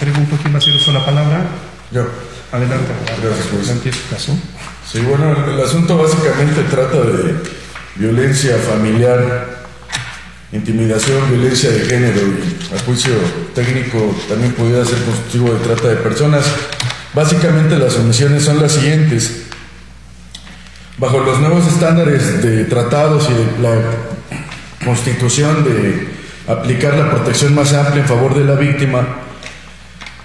Pregunto quién va a hacer uso de la palabra. Yo. Adelante. Gracias, juez. Adelante su caso. Sí, bueno, el asunto básicamente trata de violencia familiar, intimidación, violencia de género y a juicio técnico también pudiera ser constitutivo de trata de personas. Básicamente las omisiones son las siguientes. Bajo los nuevos estándares de tratados y de la Constitución de aplicar la protección más amplia en favor de la víctima,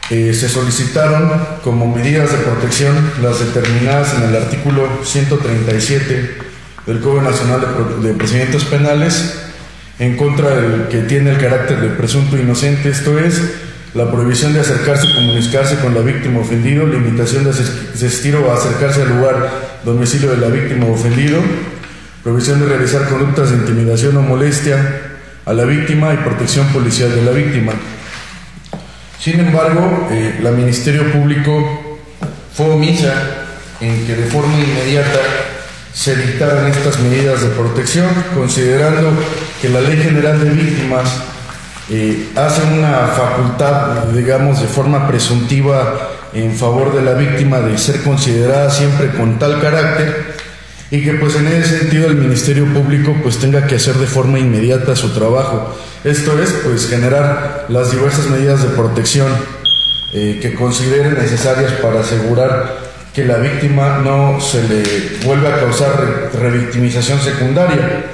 se solicitaron como medidas de protección las determinadas en el artículo 137 del Código Nacional de Procedimientos Penales en contra del que tiene el carácter de presunto inocente, esto es, la prohibición de acercarse o comunicarse con la víctima ofendido, limitación de asistir o acercarse al lugar domicilio de la víctima ofendido, prohibición de realizar conductas de intimidación o molestia a la víctima y protección policial de la víctima. Sin embargo, la Ministerio Público fue omisa en que de forma inmediata se dictaran estas medidas de protección, considerando que la Ley General de Víctimas hace una facultad, digamos, de forma presuntiva en favor de la víctima de ser considerada siempre con tal carácter y que pues en ese sentido el Ministerio Público pues tenga que hacer de forma inmediata su trabajo. Esto es, pues generar las diversas medidas de protección que consideren necesarias para asegurar que la víctima no se le vuelva a causar revictimización secundaria.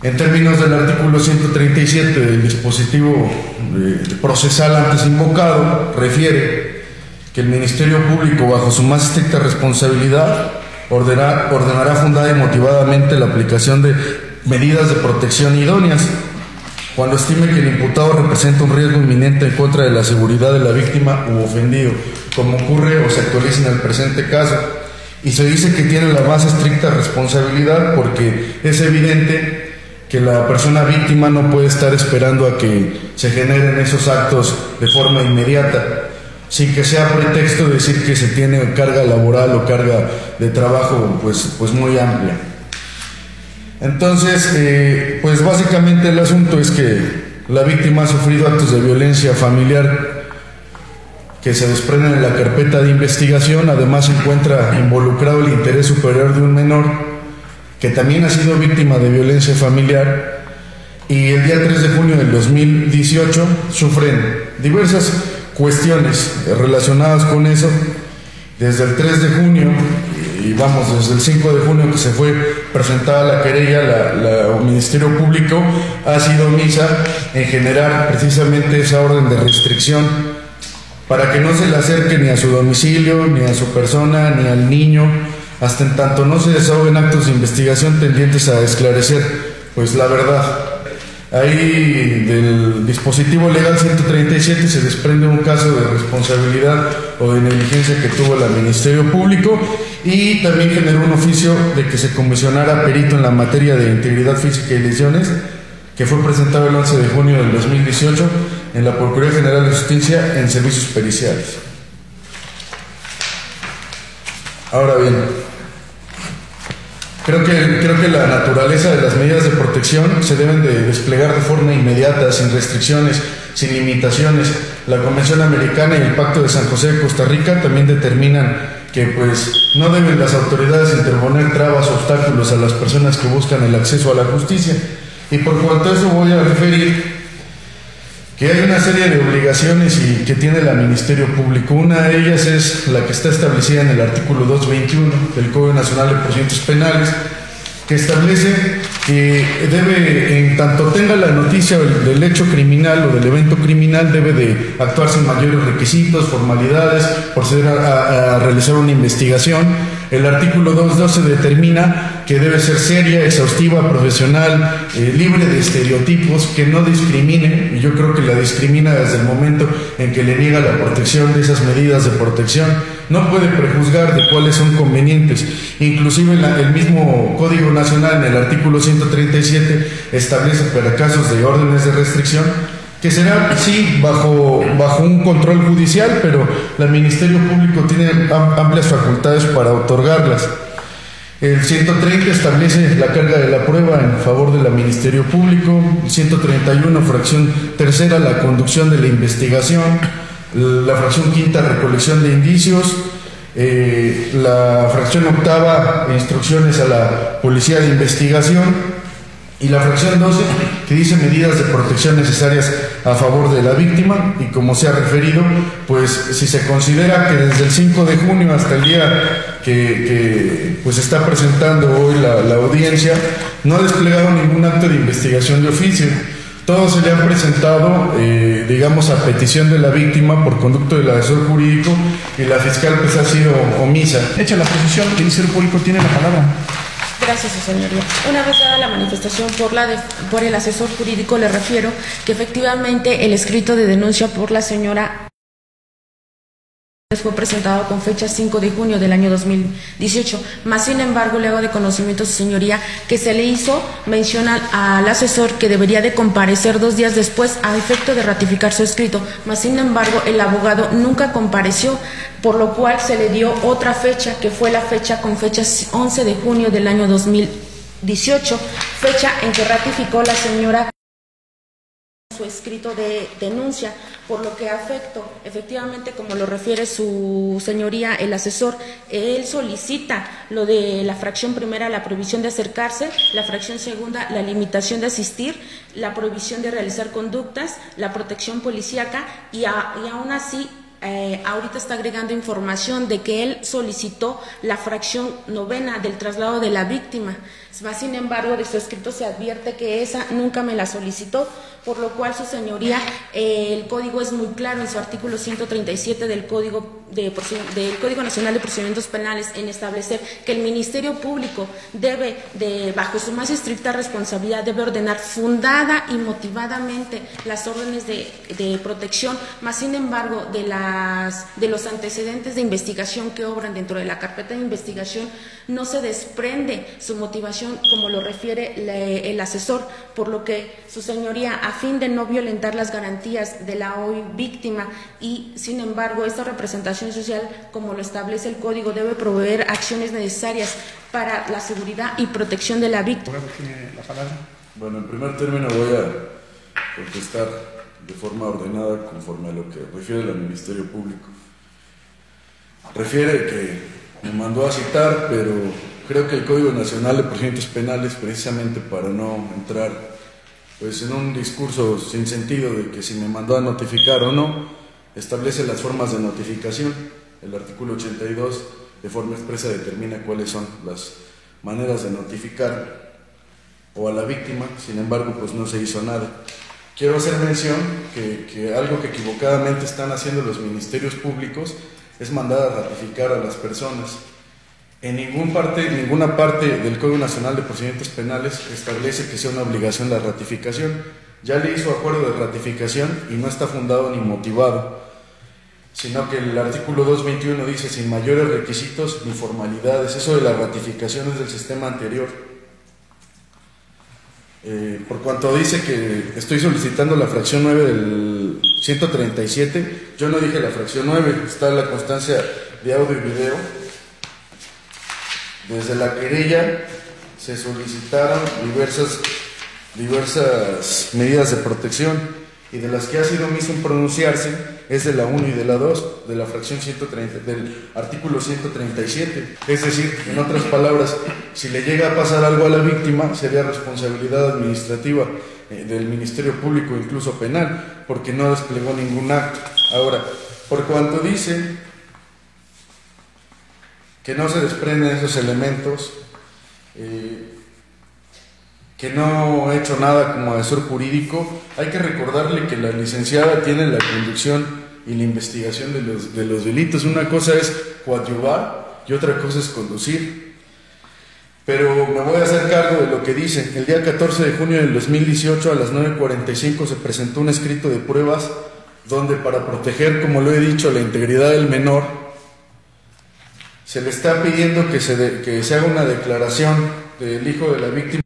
En términos del artículo 137 del dispositivo procesal antes invocado, refiere que el Ministerio Público, bajo su más estricta responsabilidad, ordenará fundada y motivadamente la aplicación de medidas de protección idóneas cuando estime que el imputado representa un riesgo inminente en contra de la seguridad de la víctima u ofendido, como ocurre o se actualiza en el presente caso. Y se dice que tiene la más estricta responsabilidad porque es evidente que la persona víctima no puede estar esperando a que se generen esos actos de forma inmediata, sin que sea pretexto de decir que se tiene carga laboral o carga de trabajo pues muy amplia. Entonces, pues básicamente el asunto es que la víctima ha sufrido actos de violencia familiar que se desprenden de la carpeta de investigación. Además se encuentra involucrado el interés superior de un menor que también ha sido víctima de violencia familiar, y el día 3 de junio del 2018 sufren diversas cuestiones relacionadas con eso. Desde el 3 de junio y desde el 5 de junio que se fue presentada la querella, el Ministerio Público ha sido omisa en generar precisamente esa orden de restricción para que no se le acerque ni a su domicilio, ni a su persona, ni al niño, hasta en tanto no se desahoguen actos de investigación tendientes a esclarecer pues la verdad. Ahí del dispositivo legal 137 se desprende un caso de responsabilidad o de negligencia que tuvo el Ministerio Público, y también generó un oficio de que se comisionara perito en la materia de integridad física y lesiones, que fue presentado el 11 de junio del 2018 en la Procuraduría General de Justicia en servicios periciales. Ahora bien, creo que la naturaleza de las medidas de protección se deben de desplegar de forma inmediata, sin restricciones, sin limitaciones. La Convención Americana y el Pacto de San José de Costa Rica también determinan que pues no deben las autoridades interponer trabas o obstáculos a las personas que buscan el acceso a la justicia. Y por cuanto a eso voy a referir que hay una serie de obligaciones y que tiene el Ministerio Público. Una de ellas es la que está establecida en el artículo 221 del Código Nacional de Procedimientos Penales, que establece que debe, en tanto tenga la noticia del hecho criminal o del evento criminal, debe de actuar sin mayores requisitos, formalidades, proceder a realizar una investigación. El artículo 212 determina que debe ser seria, exhaustiva, profesional, libre de estereotipos, que no discrimine, y yo creo que la discrimina desde el momento en que le niega la protección de esas medidas de protección. No puede prejuzgar de cuáles son convenientes. Inclusive el mismo Código Nacional, en el artículo 137, establece para casos de órdenes de restricción que será, sí, bajo un control judicial, pero el Ministerio Público tiene amplias facultades para otorgarlas. El 130 establece la carga de la prueba en favor del Ministerio Público. El 131, fracción tercera, la conducción de la investigación. La fracción quinta, recolección de indicios. La fracción octava, instrucciones a la Policía de Investigación. Y la fracción 12, que dice medidas de protección necesarias a favor de la víctima. Y como se ha referido, pues si se considera que desde el 5 de junio hasta el día que pues está presentando hoy la audiencia, no ha desplegado ningún acto de investigación de oficio. Todo se le ha presentado, digamos, a petición de la víctima por conducto del asesor jurídico, y la fiscal pues ha sido omisa. Hecha la posición, el Ministerio Público tiene la palabra. Gracias, su señoría. Una vez dada la manifestación por el asesor jurídico, le refiero que efectivamente el escrito de denuncia por la señora fue presentado con fecha 5 de junio del año 2018, más sin embargo le hago de conocimiento a su señoría que se le hizo mención al asesor que debería de comparecer 2 días después a efecto de ratificar su escrito, más sin embargo el abogado nunca compareció, por lo cual se le dio otra fecha, que fue la fecha con fecha 11 de junio del año 2018, fecha en que ratificó la señora su escrito de denuncia, por lo que efectivamente, como lo refiere su señoría, el asesor, él solicita lo de la fracción primera, la prohibición de acercarse, la fracción segunda, la limitación de asistir, la prohibición de realizar conductas, la protección policíaca, y aún así ahorita está agregando información de que él solicitó la fracción novena del traslado de la víctima. Más sin embargo, de su escrito se advierte que esa nunca me la solicitó, por lo cual su señoría, el código es muy claro en su artículo 137 del Código Nacional de Procedimientos Penales, en establecer que el Ministerio Público debe, bajo su más estricta responsabilidad, debe ordenar fundada y motivadamente las órdenes de protección, más sin embargo de los antecedentes de investigación que obran dentro de la carpeta de investigación no se desprende su motivación como lo refiere el asesor, por lo que su señoría, a fin de no violentar las garantías de la hoy víctima y sin embargo esta representación social, como lo establece el código, debe proveer acciones necesarias para la seguridad y protección de la víctima. ¿Tiene la palabra? Bueno, en primer término voy a contestar de forma ordenada conforme a lo que refiere al Ministerio Público. Refiere que me mandó a citar, pero creo que el Código Nacional de Procedimientos Penales, precisamente para no entrar pues en un discurso sin sentido de que si me mandó a notificar o no, establece las formas de notificación. El artículo 82 de forma expresa determina cuáles son las maneras de notificar o a la víctima, sin embargo pues no se hizo nada. Quiero hacer mención que algo que equivocadamente están haciendo los ministerios públicos es mandar a ratificar a las personas. En ninguna parte del Código Nacional de Procedimientos Penales establece que sea una obligación la ratificación. Ya le hizo acuerdo de ratificación y no está fundado ni motivado, sino que el artículo 221 dice sin mayores requisitos ni formalidades. Eso de la ratificación es del sistema anterior. Por cuanto dice que estoy solicitando la fracción 9 del 137, yo no dije la fracción 9, está la constancia de audio y video. Desde la querella se solicitaron diversas medidas de protección, y de las que ha sido omiso en pronunciarse es de la 1 y de la 2 de la fracción 130 del artículo 137. Es decir, en otras palabras, si le llega a pasar algo a la víctima, sería responsabilidad administrativa del Ministerio Público, incluso penal, porque no desplegó ningún acto. Ahora, por cuanto dice que no se desprenden esos elementos, que no he hecho nada como asesor jurídico, hay que recordarle que la licenciada tiene la conducción y la investigación de los delitos. Una cosa es coadyuvar y otra cosa es conducir. Pero me voy a hacer cargo de lo que dice. El día 14 de junio del 2018 a las 9:45 se presentó un escrito de pruebas donde, para proteger, como lo he dicho, la integridad del menor, se le está pidiendo que se haga una declaración del hijo de la víctima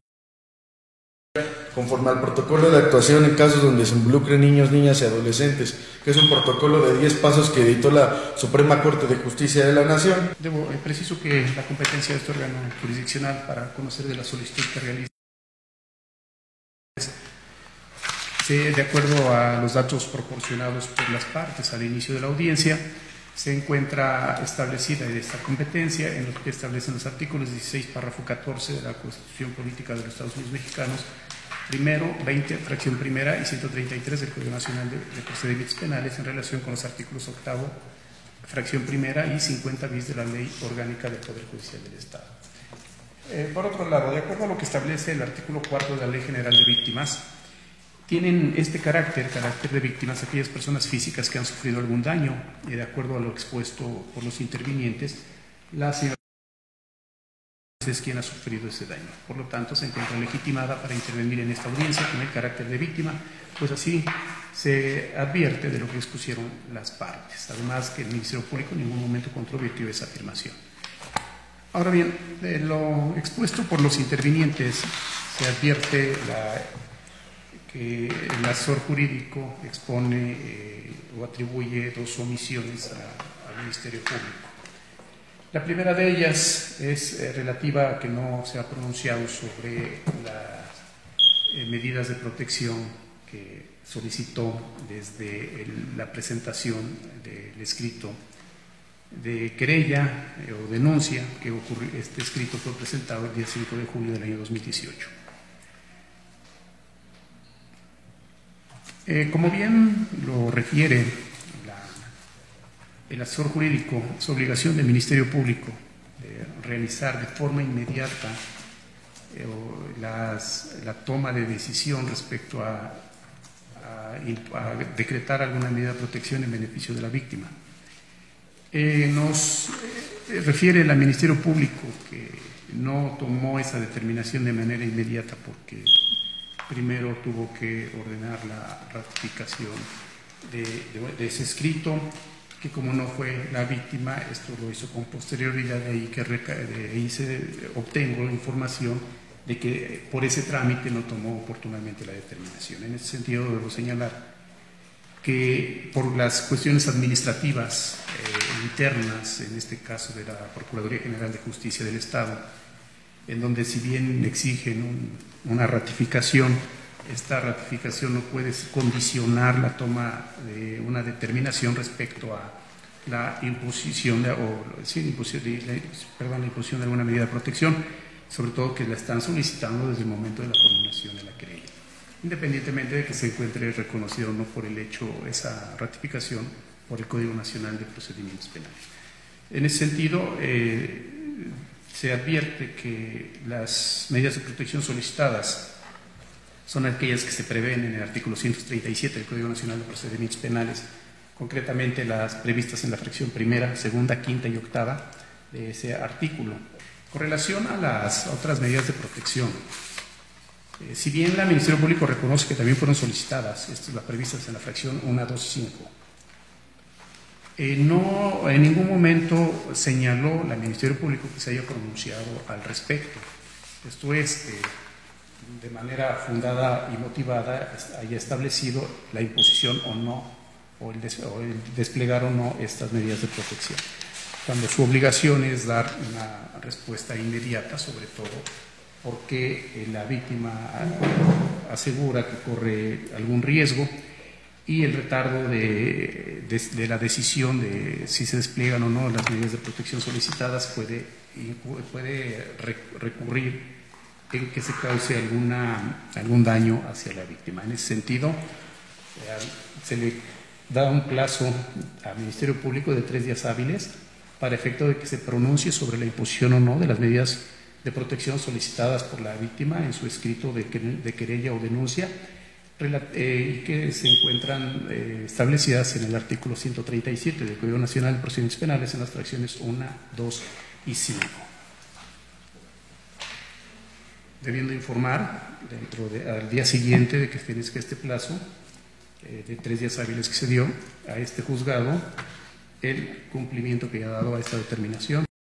conforme al protocolo de actuación en casos donde se involucren niños, niñas y adolescentes, que es un protocolo de 10 pasos que editó la Suprema Corte de Justicia de la Nación. Preciso que la competencia de este órgano jurisdiccional para conocer de la solicitud que realiza, de acuerdo a los datos proporcionados por las partes al inicio de la audiencia, se encuentra establecida esta competencia en lo que establecen los artículos 16, párrafo 14 de la Constitución Política de los Estados Unidos Mexicanos, primero, 20, fracción primera y 133 del Código Nacional de Procedimientos Penales en relación con los artículos octavo, fracción primera y 50 bis de la Ley Orgánica del Poder Judicial del Estado. Por otro lado, de acuerdo a lo que establece el artículo 4 de la Ley General de Víctimas, tienen este carácter de víctimas aquellas personas físicas que han sufrido algún daño, y de acuerdo a lo expuesto por los intervinientes, la señora es quien ha sufrido ese daño. Por lo tanto, se encuentra legitimada para intervenir en esta audiencia con el carácter de víctima, pues así se advierte de lo que expusieron las partes. Además, que el Ministerio Público en ningún momento controvirtió esa afirmación. Ahora bien, de lo expuesto por los intervinientes, se advierte que el asesor jurídico expone o atribuye dos omisiones al Ministerio Público. La primera de ellas es relativa a que no se ha pronunciado sobre las medidas de protección que solicitó desde la presentación del escrito de querella o denuncia que ocurrió. Este escrito fue presentado el día 5 de julio del año 2018. Como bien lo refiere el asesor jurídico, es obligación del Ministerio Público realizar de forma inmediata la toma de decisión respecto a decretar alguna medida de protección en beneficio de la víctima. Nos refiere el Ministerio Público que no tomó esa determinación de manera inmediata porque primero tuvo que ordenar la ratificación de ese escrito, que como no fue la víctima, esto lo hizo con posterioridad, de ahí se obtengo información de que por ese trámite no tomó oportunamente la determinación. En ese sentido debo señalar que por las cuestiones administrativas internas, en este caso de la Procuraduría General de Justicia del Estado, en donde si bien exigen una ratificación, esta ratificación no puede condicionar la toma de una determinación respecto a la imposición de alguna medida de protección, sobre todo que la están solicitando desde el momento de la formulación de la querella, independientemente de que se encuentre reconocido o no por el hecho esa ratificación por el Código Nacional de Procedimientos Penales. En ese sentido, se advierte que las medidas de protección solicitadas son aquellas que se prevén en el artículo 137 del Código Nacional de Procedimientos Penales, concretamente las previstas en la fracción primera, segunda, quinta y octava de ese artículo. Con relación a las otras medidas de protección, si bien el Ministerio Público reconoce que también fueron solicitadas, estas las previstas en la fracción 1, 2 y 5, no en ningún momento señaló el Ministerio Público que se haya pronunciado al respecto. Esto es, de manera fundada y motivada, haya establecido la imposición o no, o el desplegar o no estas medidas de protección, cuando su obligación es dar una respuesta inmediata, sobre todo porque la víctima asegura que corre algún riesgo y el retardo de la decisión de si se despliegan o no las medidas de protección solicitadas puede recurrir en que se cause algún daño hacia la víctima. En ese sentido, se le da un plazo al Ministerio Público de 3 días hábiles para efecto de que se pronuncie sobre la imposición o no de las medidas de protección solicitadas por la víctima en su escrito de querella o denuncia, y que se encuentran establecidas en el artículo 137 del Código Nacional de Procedimientos Penales en las fracciones 1, 2 y 5. Debiendo informar al día siguiente de que este plazo de 3 días hábiles que se dio a este juzgado el cumplimiento que ha dado a esta determinación.